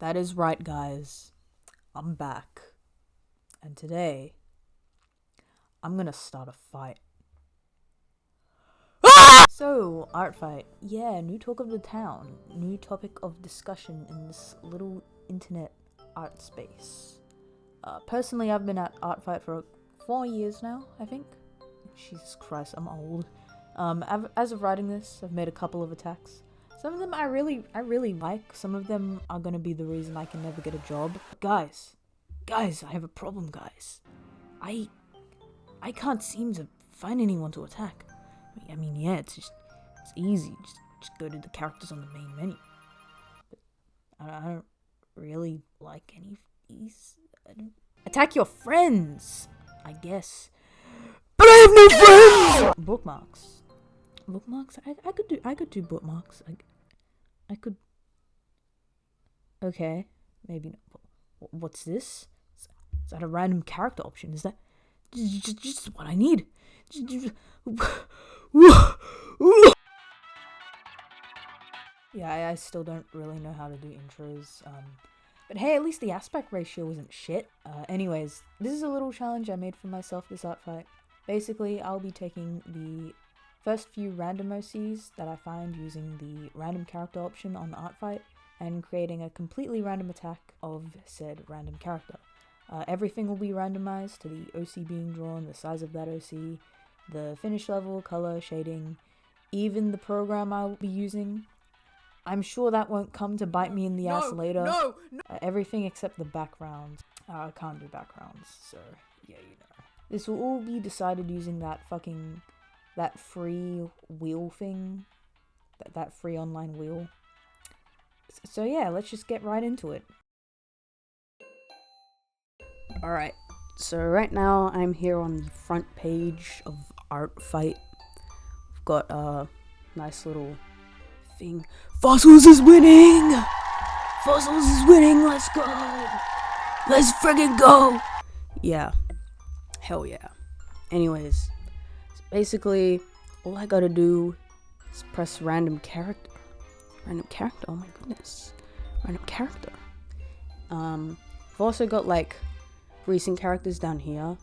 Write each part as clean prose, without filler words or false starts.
That is right, guys. I'm back. And today, I'm gonna start a fight. So, Artfight. Yeah, new talk of the town. New topic of discussion in this little internet art space. Personally, I've been at Artfight for 4 years now, I think. Jesus Christ, I'm old. As of writing this, I've made a couple of attacks. Some of them I really like. Some of them are gonna be the reason I can never get a job. Guys, I have a problem, guys. I can't seem to find anyone to attack. I mean, yeah, it's easy. Just go to the characters on the main menu. But I don't really like any of these. Attack your friends, I guess. But I have no friends. Bookmarks. I could do bookmarks. I could. Okay, maybe not. What's this? Is that a random character option? Is that just what I need? Yeah, I still don't really know how to do intros. But hey, at least the aspect ratio isn't shit. Anyways, this is a little challenge I made for myself this art fight. Basically, I'll be taking the first few random OCs that I find using the random character option on Artfight and creating a completely random attack of said random character. Everything will be randomized to the OC being drawn, the size of that OC, the finish level, color, shading, even the program I'll be using. I'm sure that won't come to bite me in the ass later. No! Everything except the background. I can't do backgrounds, so yeah, you know. This will all be decided using that free wheel thing. That free online wheel. So yeah, let's just get right into it. Alright, so right now I'm here on the front page of Artfight. I've got a nice little thing. Fossils is winning! Fossils is winning, let's go! Let's friggin' go! Yeah. Hell yeah. Anyways, so basically, all I gotta do is press random character. Random character, oh my goodness. Random character. I've also got like recent characters down here.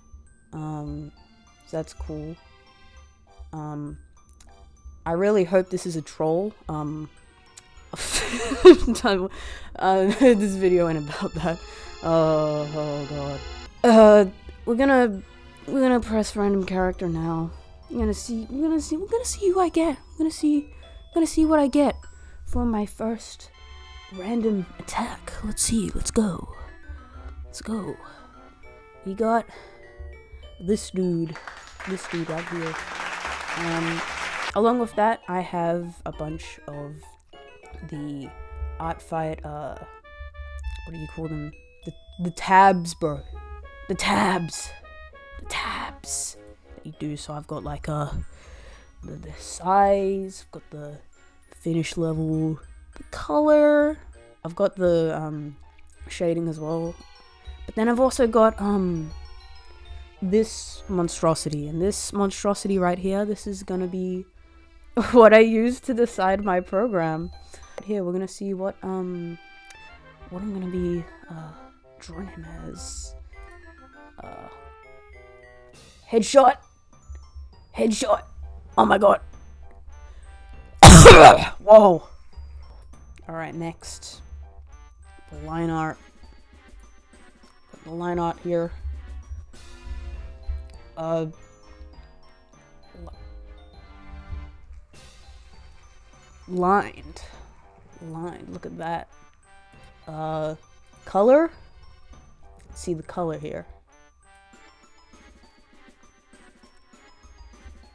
So that's cool. I really hope this is a troll. This video ain't about that. Oh god. We're gonna press random character now. We're gonna see who I get. We're gonna see what I get for my first random attack. Let's see. Let's go. We got this dude right here. Along with that, I have a bunch of the Artfight, what do you call them? The tabs, bro. The tabs that you do. So I've got like the size, I've got the finish level, the color, I've got the shading as well. But then I've also got this monstrosity, and this monstrosity right here, this is gonna be what I use to decide my program. Here we're gonna see what I'm gonna be drawing him as. Headshot. Oh my god. Whoa. Alright, next. The line art. Put the line art here. Lined. Look at that. Color. Let's see the color here.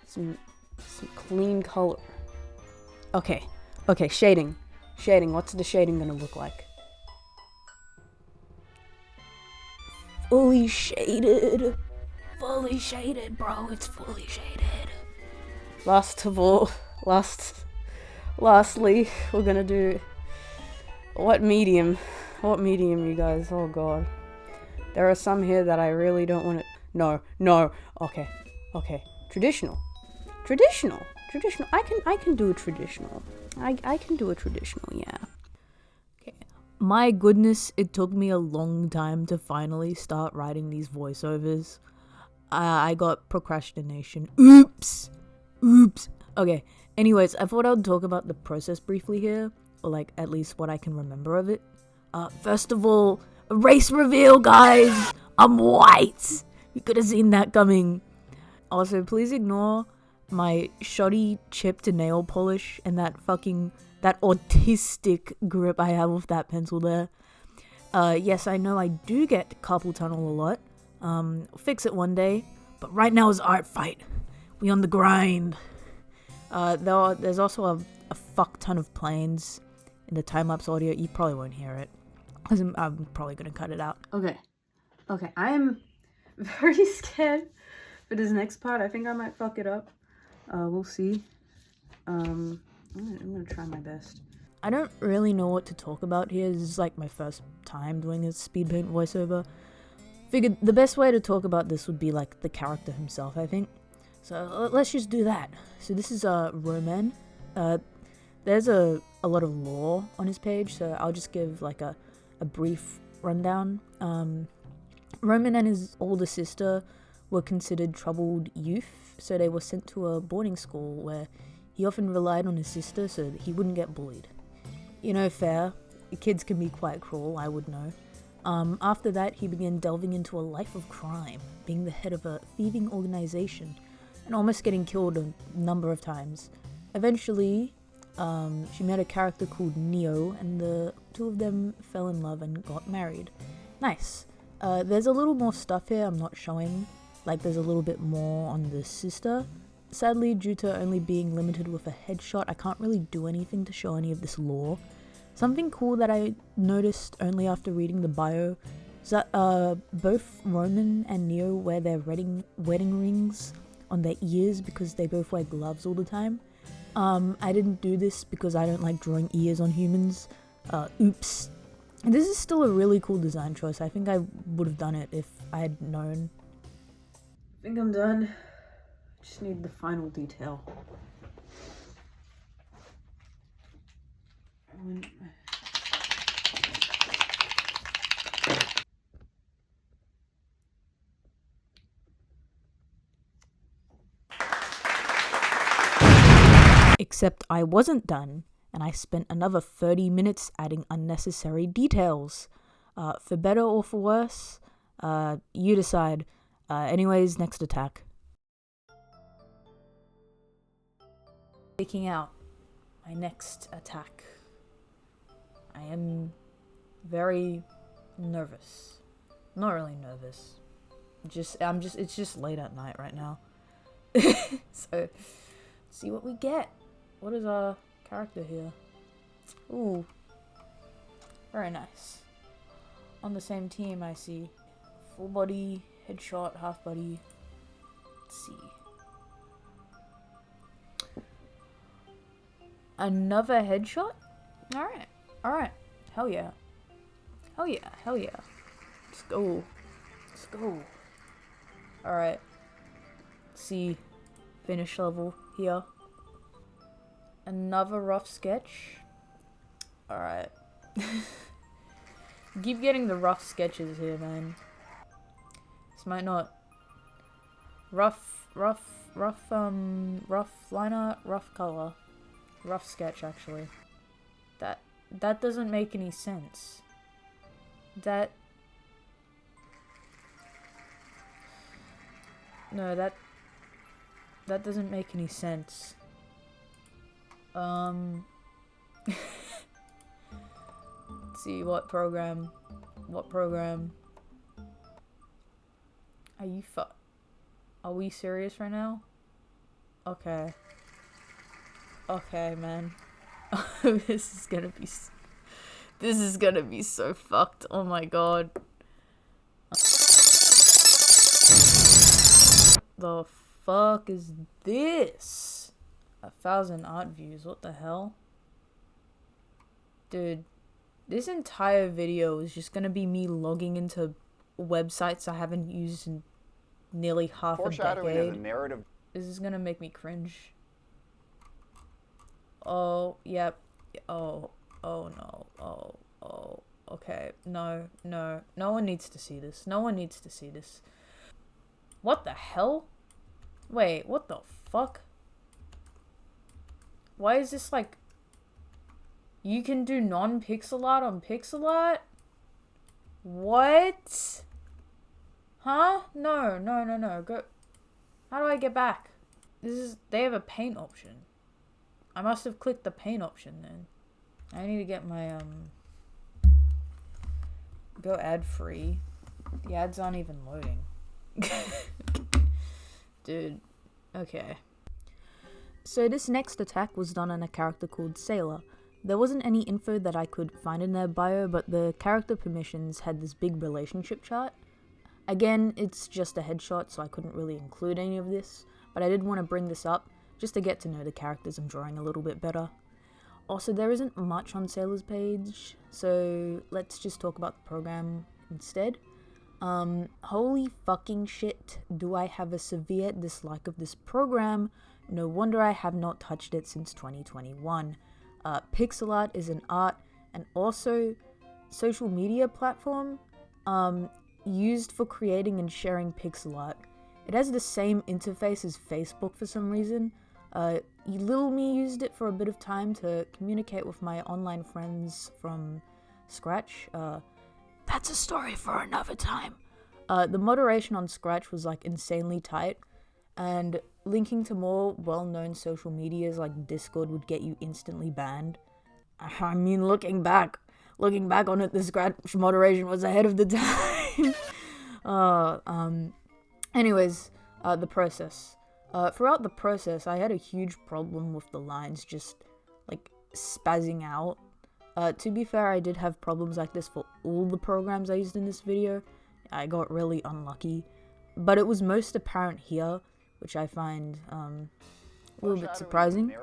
Some clean color. Okay, shading. What's the shading gonna look like? Fully shaded, bro. It's fully shaded. Lastly, we're gonna do what medium, you guys. Oh god, there are some here that I really don't want to. No. Okay. Traditional. I can do a traditional. I can do a traditional. Yeah. Okay. My goodness, it took me a long time to finally start writing these voiceovers. I got procrastination. Oops. Okay, anyways, I thought I'd talk about the process briefly here, or like at least what I can remember of it. First of all, race reveal, guys! I'm white! You could have seen that coming. Also, please ignore my shoddy chipped nail polish and that autistic grip I have with that pencil there. Yes, I know I do get carpal tunnel a lot. Fix it one day. But right now is Artfight. We on the grind. There's also a fuck ton of planes in the time-lapse audio. You probably won't hear it, because I'm probably gonna cut it out. Okay, I am very scared for this next part. I think I might fuck it up. We'll see. I'm gonna try my best. I don't really know what to talk about here. This is like my first time doing a speed paint voiceover. Figured the best way to talk about this would be like the character himself, I think. So let's just do that. So this is Roman. There's a lot of lore on his page, so I'll just give like a brief rundown. Roman and his older sister were considered troubled youth, so they were sent to a boarding school where he often relied on his sister so that he wouldn't get bullied. You know, fair. Kids can be quite cruel, I would know. After that, he began delving into a life of crime, being the head of a thieving organization, and almost getting killed a number of times. Eventually, she met a character called Neo, and the two of them fell in love and got married. Nice. There's a little more stuff here I'm not showing, like there's a little bit more on the sister. Sadly, due to only being limited with a headshot, I can't really do anything to show any of this lore. Something cool that I noticed only after reading the bio is that both Roman and Neo wear their wedding rings on their ears because they both wear gloves all the time. I didn't do this because I don't like drawing ears on humans. Oops. And this is still a really cool design choice. I think I would have done it if I had known. I think I'm done. Just need the final detail. Except I wasn't done, and I spent another 30 minutes adding unnecessary details. For better or for worse, you decide. Anyways, next attack. Picking out my next attack. I am very nervous. Not really nervous. It's just late at night right now. So, let's see what we get. What is our character here? Ooh. Very nice. On the same team, I see. Full body, headshot, half body. Let's see. Another headshot? Alright. Hell yeah. Let's go. Alright. See. Finish level here. Another rough sketch. Alright. Keep getting the rough sketches here, man. This might not... Rough line art, rough color. Rough sketch, actually. That doesn't make any sense. No, that doesn't make any sense. Let's see, what program? Are we serious right now? Okay, man. This is gonna be so fucked. Oh my god. The fuck is this? 1,000 art views. What the hell? Dude, this entire video is just gonna be me logging into websites I haven't used in nearly half a decade. This is gonna make me cringe. Oh, yep. Oh no. Okay, no one needs to see this. No one needs to see this. What the hell? Wait, what the fuck? Why is this like... You can do non-pixel art on pixel art? What? Huh? No. Go... How do I get back? This is... They have a paint option. I must have clicked the paint option then. I need to get my, Go ad-free. The ads aren't even loading. Dude. Okay. So this next attack was done on a character called Sailor. There wasn't any info that I could find in their bio, but the character permissions had this big relationship chart. Again, it's just a headshot, so I couldn't really include any of this, but I did want to bring this up, just to get to know the characters I'm drawing a little bit better. Also, there isn't much on Sailor's page, so let's just talk about the program instead. Holy fucking shit, do I have a severe dislike of this program. No wonder I have not touched it since 2021. Pixel art is an art and also social media platform used for creating and sharing pixel art. It has the same interface as Facebook for some reason. Little me used it for a bit of time to communicate with my online friends from Scratch. That's a story for another time. The moderation on Scratch was like insanely tight, and linking to more well-known social medias like Discord would get you instantly banned. I mean, looking back on it, the Scratch moderation was ahead of the time. Anyways, the process. Throughout the process, I had a huge problem with the lines just, like, spazzing out. To be fair, I did have problems like this for all the programs I used in this video. I got really unlucky. But it was most apparent here, which I find, a little bit surprising.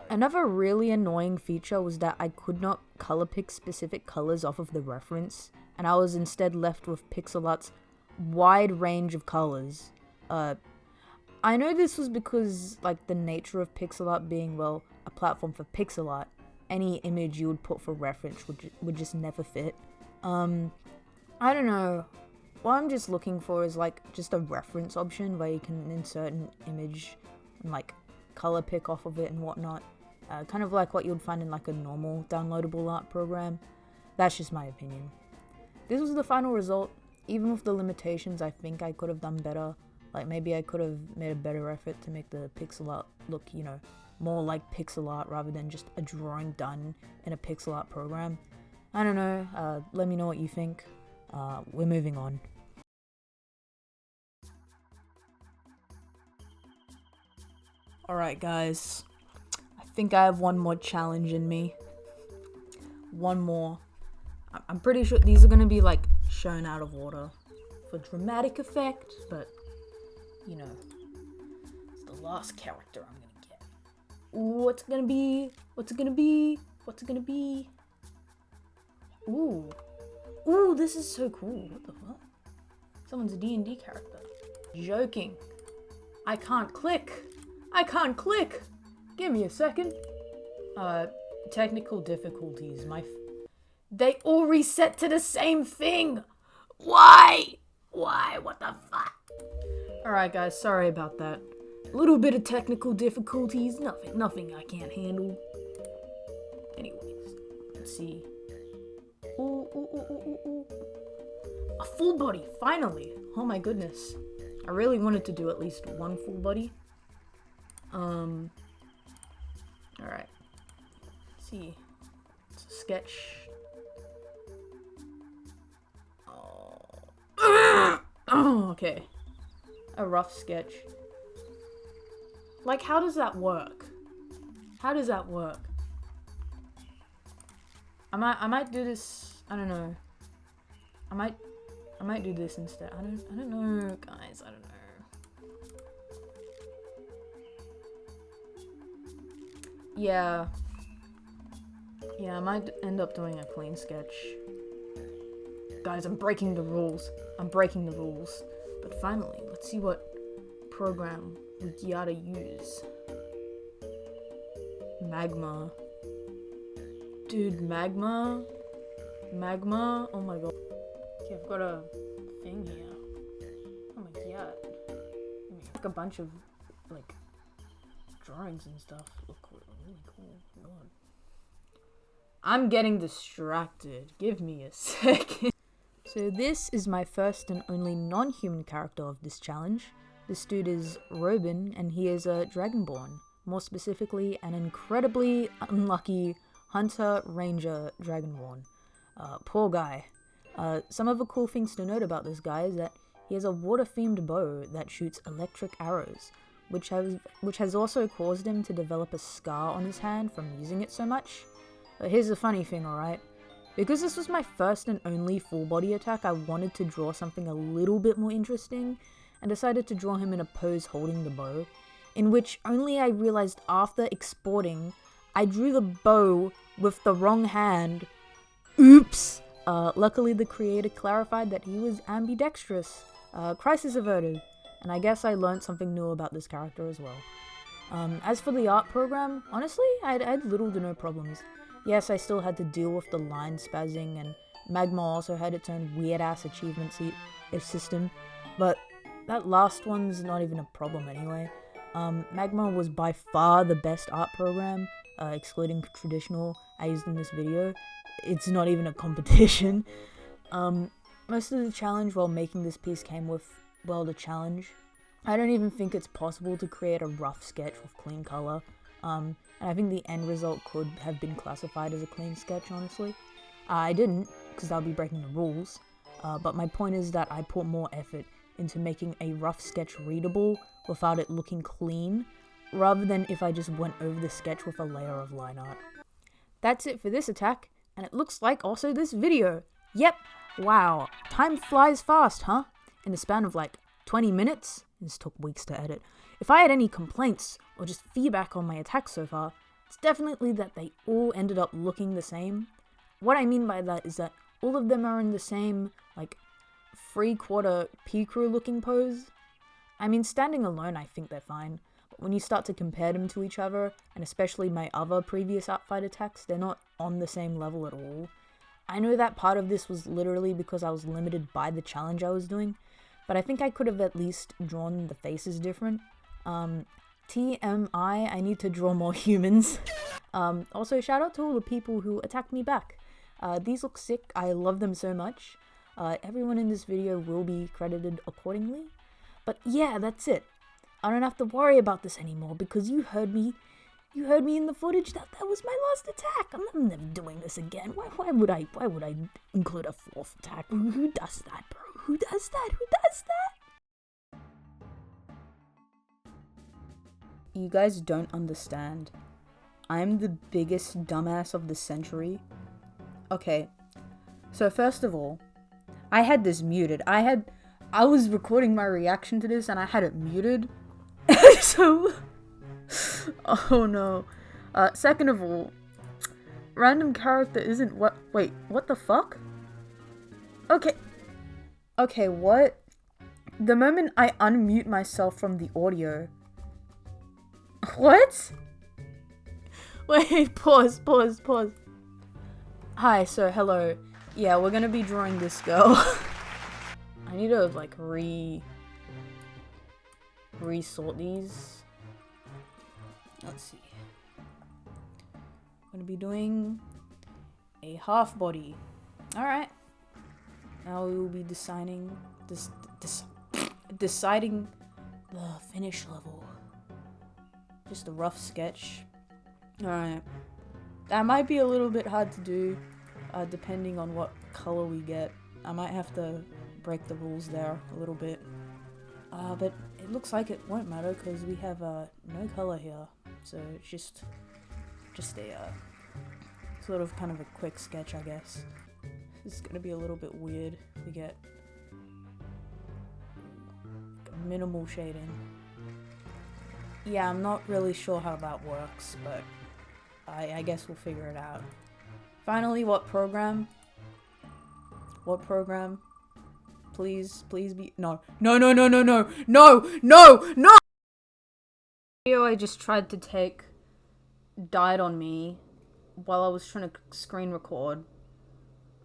Another really annoying feature was that I could not color pick specific colors off of the reference, and I was instead left with pixel art's wide range of colors. I know this was because, like, the nature of pixel art being, well, a platform for pixel art, any image you would put for reference would just never fit. I don't know. What I'm just looking for is, like, just a reference option where you can insert an image and, like, color pick off of it and whatnot. Kind of like what you would find in, like, a normal downloadable art program. That's just my opinion. This was the final result. Even with the limitations, I think I could have done better. Like, maybe I could have made a better effort to make the pixel art look, you know, more like pixel art rather than just a drawing done in a pixel art program. I don't know. Let me know what you think. We're moving on. Alright, guys. I think I have one more challenge in me. One more. I'm pretty sure these are going to be, like, shown out of order for dramatic effect, but, you know, it's the last character I'm going to get. Ooh, what's it going to be? What's it going to be? What's it going to be? Ooh. Ooh, this is so cool. What the fuck? Someone's a D&D character. Joking. I can't click. I can't click. Give me a second. Technical difficulties. They all reset to the same thing. Why? Why? What the fuck? Alright, guys. Sorry about that. A little bit of technical difficulties. Nothing I can't handle. Anyways, let's see. Ooh. A full body, finally. Oh my goodness. I really wanted to do at least one full body. Alright. Let's see. It's a sketch. Oh, okay. A rough sketch. Like, how does that work? How does that work? I might do this. I don't know. I might do this instead. I don't know, guys. I don't know. Yeah, I might end up doing a clean sketch. Guys, I'm breaking the rules. But finally, let's see what program we gotta use. Magma. Dude, Magma? Magma. Oh my god. Okay, I've got a thing here. Oh my god. Like a bunch of like drawings and stuff. Look really cool. God. I'm getting distracted. Give me a second. So this is my first and only non-human character of this challenge. This dude is Robin, and he is a Dragonborn. More specifically, an incredibly unlucky Hunter Ranger Dragonborn. Poor guy. Some of the cool things to note about this guy is that he has a water-themed bow that shoots electric arrows, which has also caused him to develop a scar on his hand from using it so much. But here's the funny thing, alright? Because this was my first and only full body attack, I wanted to draw something a little bit more interesting, and decided to draw him in a pose holding the bow, in which only I realized after exporting, I drew the bow with the wrong hand. Oops! Luckily the creator clarified that he was ambidextrous. Crisis averted. And I guess I learned something new about this character as well. As for the art program, honestly, I had little to no problems. Yes, I still had to deal with the line spazzing, and Magma also had its own weird-ass achievement system, but that last one's not even a problem anyway. Magma was by far the best art program, excluding traditional, I used in this video. It's not even a competition. Most of the challenge while making this piece came with, well, the challenge. I don't even think it's possible to create a rough sketch with clean color. And I think the end result could have been classified as a clean sketch, honestly. I didn't, because I'll be breaking the rules. But my point is that I put more effort into making a rough sketch readable without it looking clean, rather than if I just went over the sketch with a layer of line art. That's it for this attack, and it looks like also this video. Yep, wow, time flies fast, huh? In the span of like 20 minutes? This took weeks to edit. If I had any complaints, or just feedback on my attacks so far, it's definitely that they all ended up looking the same. What I mean by that is that all of them are in the same, like, 3/4 P-Crew looking pose. I mean, standing alone I think they're fine, but when you start to compare them to each other, and especially my other previous Artfight attacks, they're not on the same level at all. I know that part of this was literally because I was limited by the challenge I was doing, but I think I could have at least drawn the faces different. TMI, I need to draw more humans. Also, shout out to all the people who attacked me back. These look sick, I love them so much. Everyone in this video will be credited accordingly. But yeah, that's it. I don't have to worry about this anymore because you heard me in the footage that was my last attack. I'm never doing this again. Why would I include a fourth attack? Who does that, bro? Who does that? Who does that? You guys don't understand. I'm the biggest dumbass of the century. Okay, so first of all, I had this muted. I was recording my reaction to this and I had it muted. So, oh no. Second of all, random character isn't what, wait, what the fuck? Okay, what? The moment I unmute myself from the audio. What? Wait, pause. Hi, so hello. Yeah, we're gonna be drawing this girl. I need to, like, resort these. Let's see. I'm gonna be doing a half body. Alright. Now we will be deciding the finish level. Just a rough sketch. Alright. That might be a little bit hard to do, depending on what color we get. I might have to break the rules there a little bit. But it looks like it won't matter because we have no color here. So it's just a sort of kind of a quick sketch, I guess. This is gonna be a little bit weird. We get minimal shading. Yeah, I'm not really sure how that works, but I guess we'll figure it out. Finally, what program? What program? Please be— no. Video I just tried to take died on me while I was trying to screen record.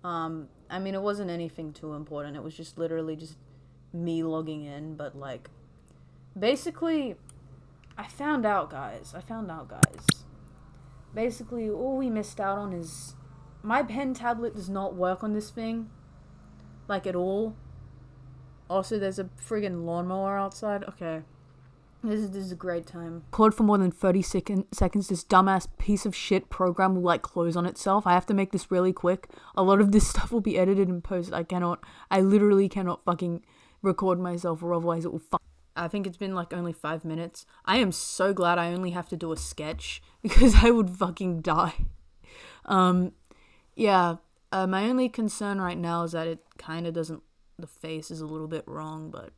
I mean, it wasn't anything too important. It was just literally just me logging in, but like, basically, I found out, guys. Basically, all we missed out on is my pen tablet does not work on this thing, like, at all. Also, there's a friggin' lawnmower outside. Okay. This is a great time. Record for more than 30 seconds, this dumbass piece of shit program will, like, close on itself. I have to make this really quick. A lot of this stuff will be edited and posted. I literally cannot fucking record myself, or otherwise it will I think it's been, like, only 5 minutes. I am so glad I only have to do a sketch, because I would fucking die. Yeah, my only concern right now is that it kind of doesn't, the face is a little bit wrong, but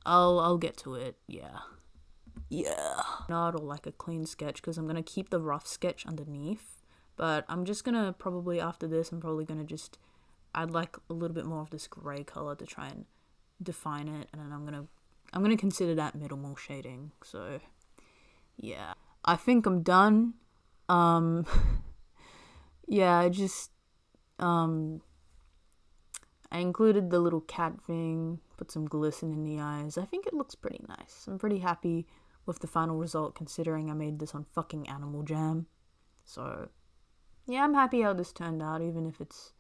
I'll get to it, yeah. Not or like a clean sketch, because I'm gonna keep the rough sketch underneath, but I'm just gonna probably, after this, I'm probably gonna just add like a little bit more of this gray color to try and define it, and then I'm gonna consider that minimal shading. So yeah, I think I'm done. Yeah, I included the little cat thing, put some glisten in the eyes. I think it looks pretty nice. I'm pretty happy with the final result, considering I made this on fucking Animal Jam. So yeah, I'm happy how this turned out, even if it's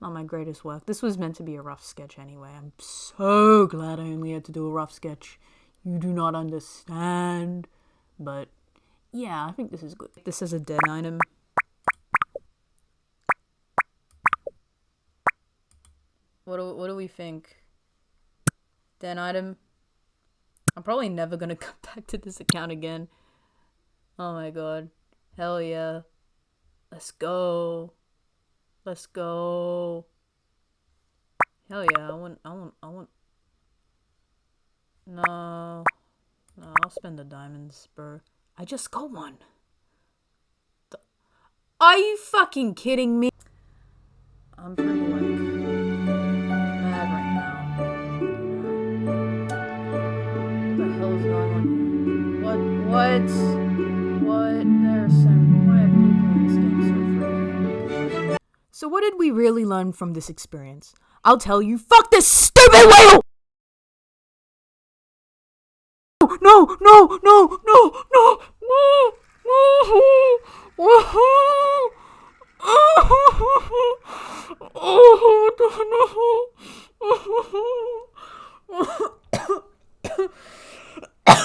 not my greatest work. This was meant to be a rough sketch anyway. I'm so glad I only had to do a rough sketch. You do not understand. But yeah, I think this is good. This is a dead item. What do we think? Den item? I'm probably never gonna come back to this account again. Oh my god. Hell yeah. Let's go. Let's go. Hell yeah, I want. No, I'll spend the diamonds, bro. I just got one. Are you fucking kidding me? I'm pretty like mad right now. What the hell is going on here? What? There's some. Why are people in this game so freaking? So what did we really learn from this experience? I'll tell you. Fuck this stupid whale! No!